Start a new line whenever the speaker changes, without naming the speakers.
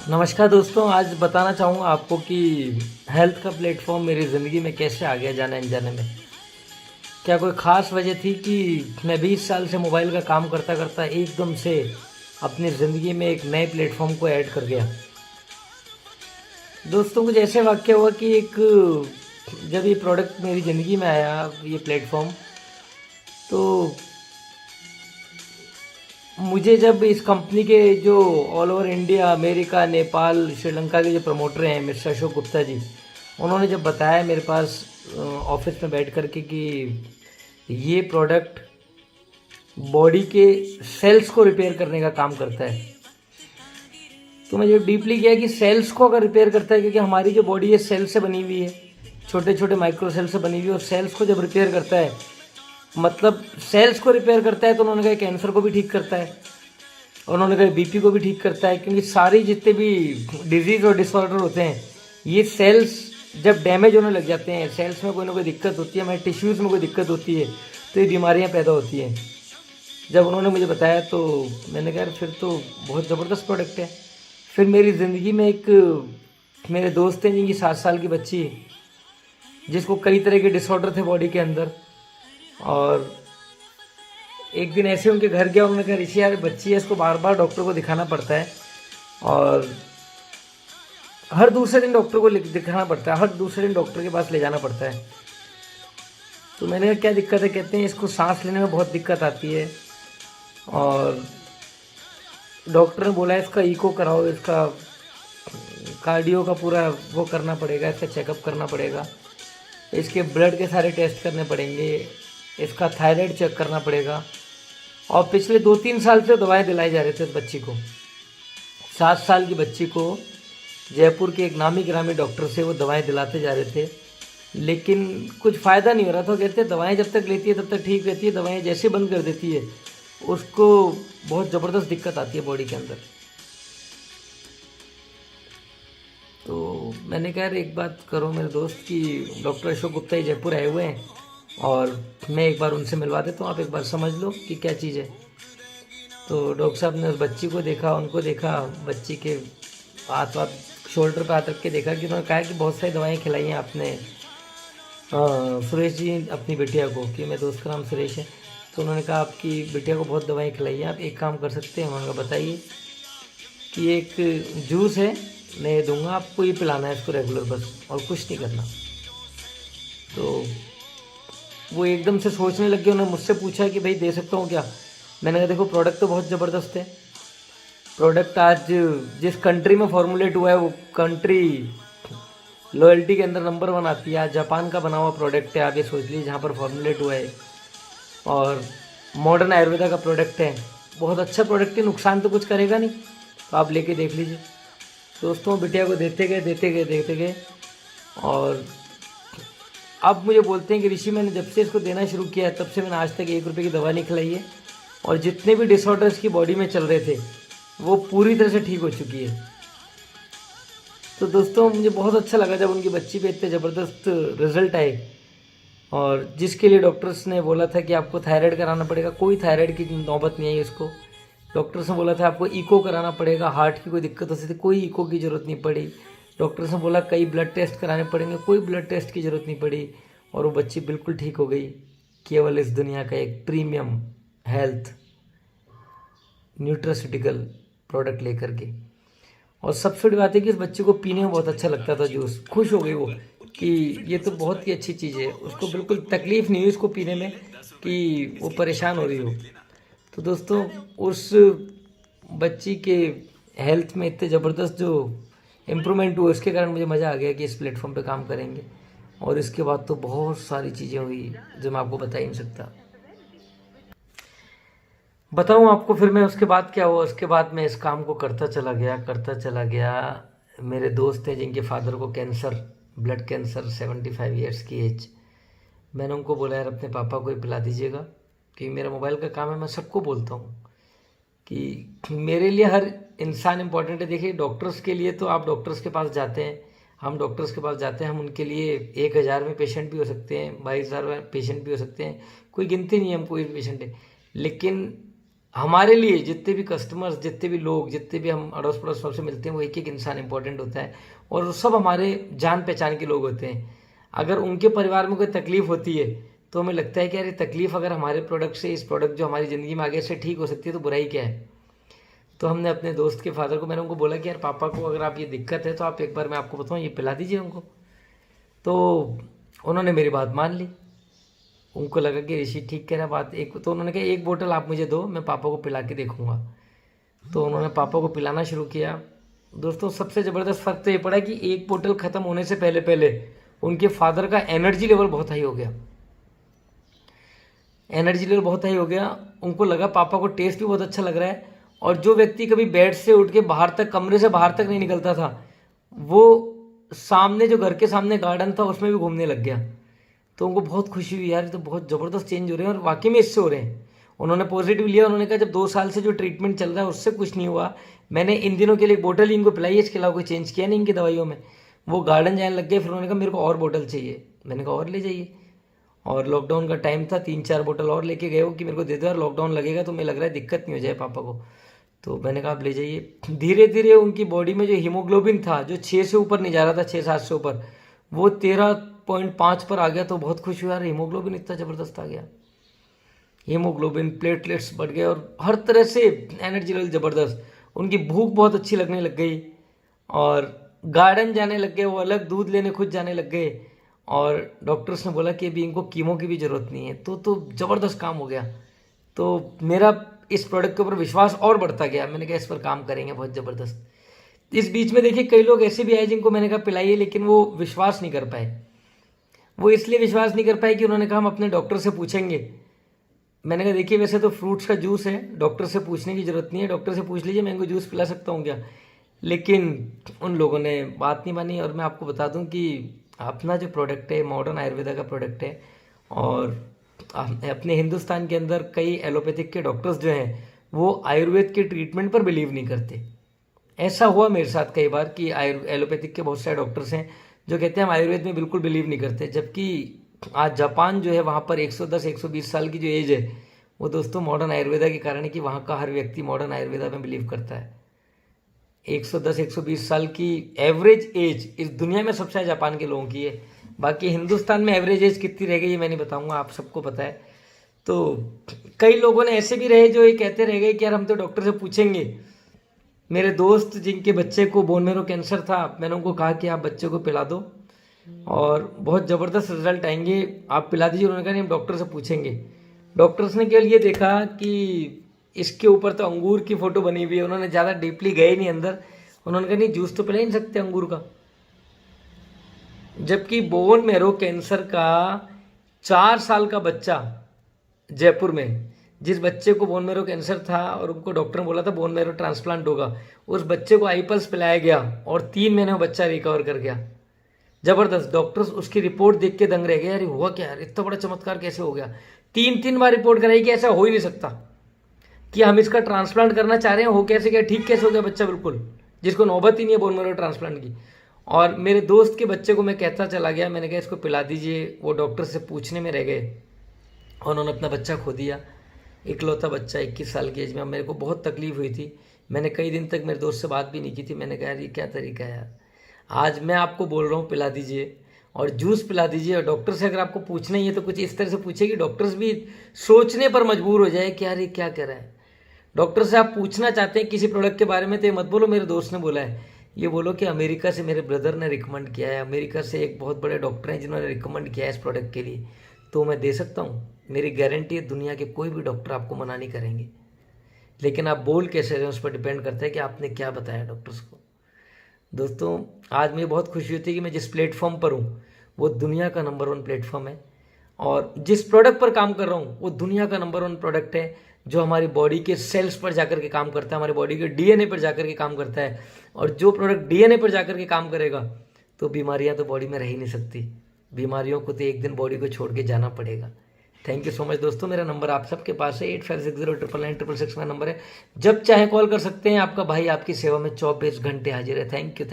नमस्कार दोस्तों, आज बताना चाहूँगा आपको कि हेल्थ का प्लेटफॉर्म मेरी ज़िंदगी में कैसे आ गया जाने अनजाने में। क्या कोई ख़ास वजह थी कि मैं 20 साल से मोबाइल का काम करता करता एकदम से अपनी ज़िंदगी में एक नए प्लेटफॉर्म को ऐड कर गया। दोस्तों, कुछ ऐसे वाक़या हुआ कि जब ये प्रोडक्ट मेरी ज़िंदगी में आया, ये प्लेटफॉर्म, तो मुझे जब इस कंपनी के जो all over India, America, Nepal, Sri Lanka के जो प्रमोटर हैं मिस्टर अशोक गुप्ता जी, उन्होंने जब बताया मेरे पास ऑफिस में बैठ कर के कि ये प्रोडक्ट बॉडी के सेल्स को रिपेयर करने का काम करता है, तो मैं जब डीपली किया कि सेल्स को अगर रिपेयर करता है, क्योंकि हमारी जो बॉडी है सेल से बनी हुई है, छोटे छोटे माइक्रो सेल से बनी हुई है, और सेल्स को जब रिपेयर करता है मतलब सेल्स को रिपेयर करता है, तो उन्होंने कहा कैंसर को भी ठीक करता है, और उन्होंने कहा बीपी को भी ठीक करता है, क्योंकि सारी जितने भी डिजीज़ और डिसऑर्डर होते हैं ये सेल्स जब डैमेज होने लग जाते हैं, सेल्स में कोई ना कोई दिक्कत होती है, हमारे टिश्यूज़ में कोई दिक्कत होती है, तो ये बीमारियां पैदा होती हैं। जब उन्होंने मुझे बताया तो मैंने कहा फिर तो बहुत ज़बरदस्त प्रोडक्ट है। फिर मेरी ज़िंदगी में एक मेरे दोस्त हैं जिनकी 7 साल की बच्ची, जिसको कई तरह के डिसऑर्डर थे बॉडी के अंदर, और एक दिन ऐसे उनके घर गया, उन्होंने कहा ऋषि यार बच्ची है, इसको बार बार डॉक्टर को दिखाना पड़ता है, और हर दूसरे दिन डॉक्टर को दिखाना पड़ता है, हर दूसरे दिन डॉक्टर के पास ले जाना पड़ता है। तो मैंने कहा क्या दिक्कत है? कहते हैं इसको सांस लेने में बहुत दिक्कत आती है, और डॉक्टर ने बोला इसका इको कराओ, इसका कार्डियो का पूरा वो करना पड़ेगा, इसका चेकअप करना पड़ेगा, इसके ब्लड के सारे टेस्ट करने पड़ेंगे, इसका थायराइड चेक करना पड़ेगा। और पिछले 2-3 साल से दवाएं दिलाई जा रहे थे उस बच्ची को, 7 साल की बच्ची को जयपुर के एक नामी गिरामी डॉक्टर से वो दवाएं दिलाते जा रहे थे, लेकिन कुछ फ़ायदा नहीं हो रहा था। कहते दवाएं जब तक लेती है तब तक ठीक रहती है, दवाएं जैसे बंद कर देती है उसको बहुत ज़बरदस्त दिक्कत आती है बॉडी के अंदर। तो मैंने कहा यार एक बात करो मेरे दोस्त की, डॉक्टर अशोक गुप्ता ही जयपुर आए हुए हैं और मैं एक बार उनसे मिलवा देता हूँ, आप एक बार समझ लो कि क्या चीज़ है। तो डॉक्टर साहब ने उस बच्ची को देखा, उनको देखा, बच्ची के हाथ शोल्डर पर हाथ रख के देखा कि उन्होंने कहा कि बहुत सारी दवाएं खिलाई हैं आपने सुरेश जी अपनी बिटिया को, कि मेरे दोस्त का नाम सुरेश है। तो उन्होंने कहा आपकी बिटिया को बहुत दवाएं खिलाई हैं, आप एक काम कर सकते हैं। उन्होंने कहा बताइए। कि एक जूस है, मैं ये दूंगा आपको, ये पिलाना है इसको रेगुलर बस, और कुछ नहीं करना। तो वो एकदम से सोचने लग गए, उन्होंने मुझसे पूछा कि भाई दे सकता हूँ क्या? मैंने कहा देखो प्रोडक्ट तो बहुत ज़बरदस्त है, प्रोडक्ट आज जिस कंट्री में फॉर्मुलेट हुआ है वो कंट्री लॉयल्टी के अंदर नंबर 1 आती है। आज जापान का बना हुआ प्रोडक्ट है, आप ये सोच लीजिए, जहाँ पर फॉर्मुलेट हुआ है, और मॉडर्न आयुर्वेदा का प्रोडक्ट है, बहुत अच्छा प्रोडक्ट है, नुकसान तो कुछ करेगा नहीं, तो आप लेके देख लीजिए। दोस्तों बिटिया को देते गए, और अब मुझे बोलते हैं कि ऋषि मैंने जब से इसको देना शुरू किया है तब से मैंने आज तक 1 रुपये की दवा नहीं खिलाई है, और जितने भी डिसऑर्डर्स की बॉडी में चल रहे थे वो पूरी तरह से ठीक हो चुकी है। तो दोस्तों मुझे बहुत अच्छा लगा जब उनकी बच्ची पे इतने ज़बरदस्त रिजल्ट आए, और जिसके लिए डॉक्टर्स ने बोला था कि आपको थायराइड कराना पड़ेगा, कोई थायराइड की नौबत नहीं आई उसको। डॉक्टर्स ने बोला था आपको इको कराना पड़ेगा, हार्ट की कोई दिक्कत हो सकती थी, कोई इको की ज़रूरत नहीं पड़ी। डॉक्टर्स ने बोला कई ब्लड टेस्ट कराने पड़ेंगे, कोई ब्लड टेस्ट की ज़रूरत नहीं पड़ी, और वो बच्ची बिल्कुल ठीक हो गई, केवल इस दुनिया का एक प्रीमियम हेल्थ न्यूट्रास्यूटिकल प्रोडक्ट लेकर के। और सबसे बड़ी बात है कि इस बच्चे को पीने में बहुत अच्छा लगता था जूस, खुश हो गई वो कि ये तो बहुत ही अच्छी चीज़ है, उसको बिल्कुल तकलीफ़ नहीं हुई इसको पीने में कि वो परेशान हो रही हो। तो दोस्तों उस बच्ची के हेल्थ में इतने ज़बरदस्त जो इम्प्रूवमेंट हुआ, उसके कारण मुझे मज़ा आ गया कि इस प्लेटफॉर्म पे काम करेंगे। और इसके बाद तो बहुत सारी चीज़ें हुई जो मैं आपको बता ही नहीं सकता। बताऊं आपको फिर मैं उसके बाद क्या हुआ? उसके बाद मैं इस काम को करता चला गया। मेरे दोस्त हैं जिनके फादर को कैंसर, ब्लड कैंसर, 75 ईयर्स की एज। मैंने उनको बोला यार अपने पापा को ही पिला दीजिएगा, क्योंकि मेरा मोबाइल का काम है। मैं सबको बोलता हूँ कि मेरे लिए हर इंसान इम्पोर्टेंट है। देखिए डॉक्टर्स के लिए तो आप डॉक्टर्स के पास जाते हैं, हम डॉक्टर्स के पास जाते हैं, हम उनके लिए 1,000 में पेशेंट भी हो सकते हैं, 22,000 में पेशेंट भी हो सकते हैं, कोई गिनती नहीं है हम कोई भी पेशेंट है। लेकिन हमारे लिए जितने भी कस्टमर्स, जितने भी लोग, जितने भी हम अड़ोस पड़ोस सबसे मिलते हैं, वो एक एक इंसान इंपॉर्टेंट होता है और वो सब हमारे जान पहचान के लोग होते हैं। अगर उनके परिवार में कोई तकलीफ होती है तो हमें लगता है कि यार ये तकलीफ अगर हमारे प्रोडक्ट से, इस प्रोडक्ट जो हमारी ज़िंदगी में आगे से ठीक हो सकती है तो बुराई क्या है। तो हमने अपने दोस्त के फादर को, मैंने उनको बोला कि यार पापा को अगर आप ये दिक्कत है तो आप एक बार, मैं आपको बताऊँ, ये पिला दीजिए उनको। तो उन्होंने मेरी बात मान ली। उनको लगा कि ऋषि ठीक कह रहा बात। एक तो उन्होंने कहा एक बोतल आप मुझे दो, मैं पापा को पिला के देखूंगा। तो उन्होंने पापा को पिलाना शुरू किया। दोस्तों सबसे ज़बरदस्त फ़र्क तो ये पड़ा कि एक बोतल ख़त्म होने से पहले पहले उनके फादर का एनर्जी लेवल बहुत हाई हो गया। एनर्जी लेवल बहुत हाई हो गया। उनको लगा पापा को टेस्ट भी बहुत अच्छा लग रहा है। और जो व्यक्ति कभी बेड से उठ के बाहर तक, कमरे से बाहर तक नहीं निकलता था, वो सामने जो घर के सामने गार्डन था उसमें भी घूमने लग गया। तो उनको बहुत खुशी हुई, यार ये तो बहुत ज़बरदस्त चेंज हो रहे हैं और वाकई में इससे हो रहे हैं। उन्होंने पॉजिटिव लिया। उन्होंने कहा जब 2 साल से जो ट्रीटमेंट चल रहा है उससे कुछ नहीं हुआ, मैंने इन दिनों के लिए एक बोतल ही इनको पिलाई है, इसके अलावा कोई चेंज किया नहीं इनकी दवाइयों में। वो गार्डन जाने लग गए। फिर उन्होंने कहा मेरे को और बोतल चाहिए। मैंने कहा और ले जाइए। और लॉकडाउन का टाइम था, 3-4 बोतल और लेके गए हो कि मेरे को दे दो यार, लॉकडाउन लगेगा तो मुझे लग रहा है दिक्कत नहीं हो जाए पापा को। तो मैंने कहा आप ले जाइए। धीरे धीरे उनकी बॉडी में जो हीमोग्लोबिन था, जो 6 से ऊपर नहीं जा रहा था, 6-7 से ऊपर, वो 13.5 पर आ गया। तो बहुत खुश हुआ, यार हीमोग्लोबिन इतना ज़बरदस्त आ गया। हीमोग्लोबिन, प्लेटलेट्स बढ़ गए और हर तरह से एनर्जी लेवल ज़बरदस्त। उनकी भूख बहुत अच्छी लगने लग गई और गार्डन जाने लग गए, वो अलग दूध लेने खुद जाने लग गए। और डॉक्टर्स ने बोला कि अभी इनको कीमो की भी ज़रूरत नहीं है। तो ज़बरदस्त काम हो गया। तो मेरा इस प्रोडक्ट के ऊपर विश्वास और बढ़ता गया। मैंने कहा इस पर काम करेंगे, बहुत ज़बरदस्त। इस बीच में देखिए कई लोग ऐसे भी आए जिनको मैंने कहा पिलाइए, लेकिन वो विश्वास नहीं कर पाए। वो इसलिए विश्वास नहीं कर पाए कि उन्होंने कहा हम अपने डॉक्टर से पूछेंगे। मैंने कहा देखिए वैसे तो फ्रूट्स का जूस है, डॉक्टर से पूछने की ज़रूरत नहीं है, डॉक्टर से पूछ लीजिए मैंगो जूस पिला सकता हूँ क्या। लेकिन उन लोगों ने बात नहीं मानी। और मैं आपको बता दूं कि अपना जो प्रोडक्ट है मॉडर्न आयुर्वेदा का प्रोडक्ट है। और अपने हिंदुस्तान के अंदर कई एलोपैथिक के डॉक्टर्स जो हैं वो आयुर्वेद के ट्रीटमेंट पर बिलीव नहीं करते। ऐसा हुआ मेरे साथ कई बार कि एलोपैथिक के बहुत सारे डॉक्टर्स हैं जो कहते हैं हम आयुर्वेद में बिल्कुल बिलीव नहीं करते। जबकि आज जापान जो है, वहाँ पर 110-120 साल की जो एज है, वो दोस्तों मॉडर्न आयुर्वेदा के कारण है कि वहाँ का हर व्यक्ति मॉडर्न आयुर्वेदा में बिलीव करता है। 110-120 साल की एवरेज एज इस दुनिया में सबसे ज़्यादा जापान के लोगों की है। बाकी हिंदुस्तान में एवरेज एज कितनी रह गई ये मैं नहीं बताऊंगा, आप सबको पता है। तो कई लोगों ने ऐसे भी रहे जो ये कहते रह गए कि यार हम तो डॉक्टर से पूछेंगे। मेरे दोस्त जिनके बच्चे को बोन मेरो कैंसर था, मैंने उनको कहा कि आप बच्चे को पिला दो और बहुत ज़बरदस्त रिजल्ट आएंगे, आप पिला दीजिए। उन्होंने कहा नहीं हम डॉक्टर से पूछेंगे। डॉक्टर्स ने केवल ये देखा कि इसके ऊपर तो अंगूर की फ़ोटो बनी हुई है, उन्होंने ज़्यादा डीपली गए नहीं अंदर। उन्होंने कहा नहीं जूस तो पिला ही नहीं सकते अंगूर का। जबकि बोन मेरो कैंसर का 4 साल का बच्चा जयपुर में, जिस बच्चे को बोन मेरो कैंसर था और उनको डॉक्टर ने बोला था बोन मेरो ट्रांसप्लांट होगा, उस बच्चे को आईपल्स पिलाया गया और 3 महीने में बच्चा रिकवर कर गया। जबरदस्त। डॉक्टर्स उसकी रिपोर्ट देख के दंग रह गए, अरे हुआ क्या यार, इतना बड़ा चमत्कार कैसे हो गया। 3 बार रिपोर्ट कराई कि ऐसा हो ही नहीं सकता कि हम इसका ट्रांसप्लांट करना चाह रहे हैं, हो कैसे गया, ठीक कैसे हो गया बच्चा, बिल्कुल जिसको नौबत ही नहीं है बोन मेरो ट्रांसप्लांट की। और मेरे दोस्त के बच्चे को मैं कहता चला गया, मैंने कहा इसको पिला दीजिए, वो डॉक्टर से पूछने में रह गए और उन्होंने अपना बच्चा खो दिया। इकलौता बच्चा 21 साल की एज में। मेरे को बहुत तकलीफ हुई थी, मैंने कई दिन तक मेरे दोस्त से बात भी नहीं की थी। मैंने कहा यार ये क्या तरीका है यार। आज मैं आपको बोल रहा हूँ पिला दीजिए और जूस पिला दीजिए। और डॉक्टर से अगर आपको पूछना ही है तो कुछ इस तरह से पूछे कि डॉक्टर्स भी सोचने पर मजबूर हो जाए कि यार ये क्या कह रहा है। डॉक्टर से आप पूछना चाहते हैं किसी प्रोडक्ट के बारे में तो ये मत बोलो मेरे दोस्त ने बोला है, ये बोलो कि अमेरिका से मेरे ब्रदर ने रिकमेंड किया है, अमेरिका से एक बहुत बड़े डॉक्टर हैं जिन्होंने रिकमेंड किया है इस प्रोडक्ट के लिए, तो मैं दे सकता हूँ। मेरी गारंटी है दुनिया के कोई भी डॉक्टर आपको मना नहीं करेंगे। लेकिन आप बोल कैसे रहे हैं उस पर डिपेंड करता है कि आपने क्या बताया डॉक्टर्स को। दोस्तों आज मुझे बहुत खुशी होती है कि मैं जिस प्लेटफॉर्म पर हूँ वो दुनिया का नंबर 1 प्लेटफॉर्म है और जिस प्रोडक्ट पर काम कर रहा हूँ वो दुनिया का नंबर 1 प्रोडक्ट है जो हमारी बॉडी के सेल्स पर जाकर के काम करता है, हमारी बॉडी के डीएनए पर जाकर के काम करता है। और जो प्रोडक्ट डीएनए पर जाकर के काम करेगा तो बीमारियां तो बॉडी में रह ही नहीं सकती, बीमारियों को तो एक दिन बॉडी को छोड़ के जाना पड़ेगा। थैंक यू सो मच दोस्तों। मेरा नंबर आप सबके पास है, 8560999966 का नंबर है, जब चाहे कॉल कर सकते हैं। आपका भाई आपकी सेवा में 24 घंटे हाजिर है। Thank you.